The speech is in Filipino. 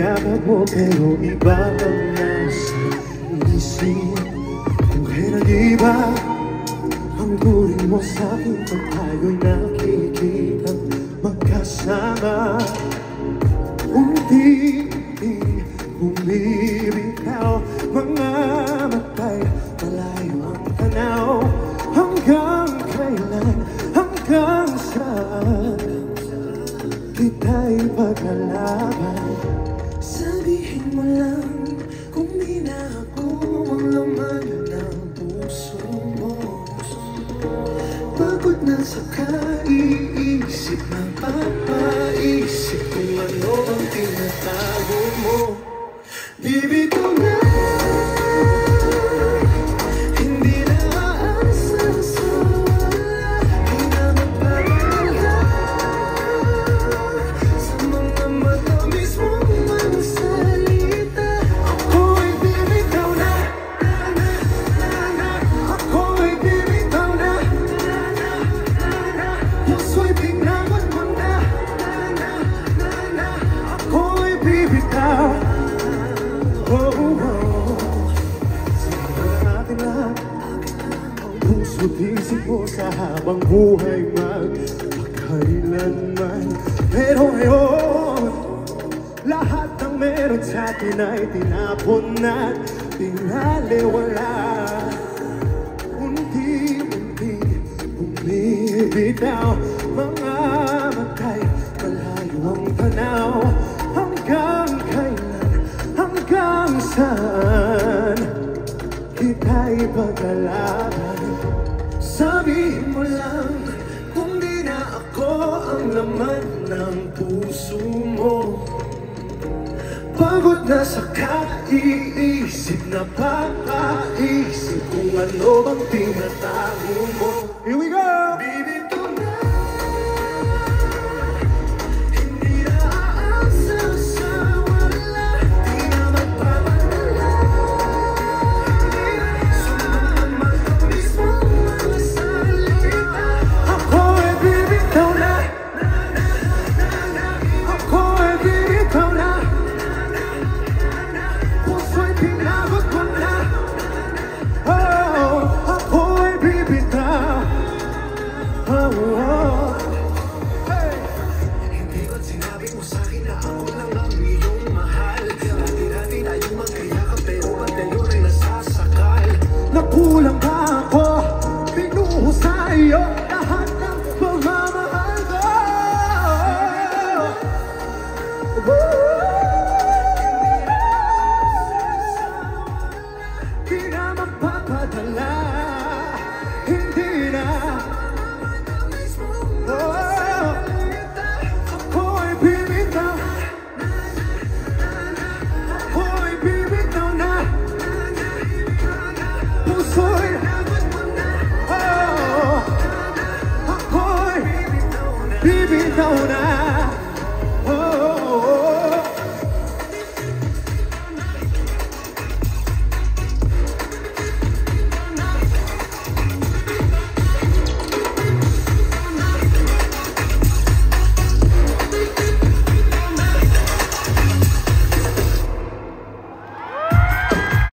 yakap mo pero iba ang nasa isip. Kung nag-iba ang turing mo sa'kin pag tayo'y nakikita magkasama. Unti-unting bumibitaw, mga matay, malayo ang tanaw. Hanggang kailan, hanggang saan kita'y pagkalaban? Sabihin mo lang kung di na ako ang laman ng puso mo. Pagod na sa kaiisip, napapaisip kung ano ang tinatago mo. Bibitaw na, hindi na aasa sa wala, di na magpapala sa mga matamis mong mga salita. Ako'y bibitaw na, ako'y bibitaw na, puso'y pinangot mo na, ako'y bibitaw. Oh, oh. Sabihin natin lahat ang puso't isip mo sa habang buhay magpakailanman. Pero ngayon, lahat ng meron sa atin ay tinapon na tinaliwala. Unti-unti bumibitaw, mga matay, malayo ang tanaw. Hanggang kailan, hanggang saan kita'y pagkalaban? Sabihin mo lang kung di na ako ang laman ng puso mo. Pagod na sa kaiisip, napapaisip kung ano bang tinatago mo. Here we go! Bibitaw na, hindi na aasa sa wala, di na magpapalala sa mga matamis mong mga salita. Ako'y bibitaw na, ako'y bibitaw na, puso'y pinagot ko na. Oh, ako'y bibitaw. Oh, oh. Hey! Hindi ba't sinabi mo sa'kin na ako lang ang iyong mahal? Dati-dati tayong magkayakap pero ba't ngayon ay nasasakal? Nakulang ba ako? Binuho sa iyo lahat ng pagmamahal ko.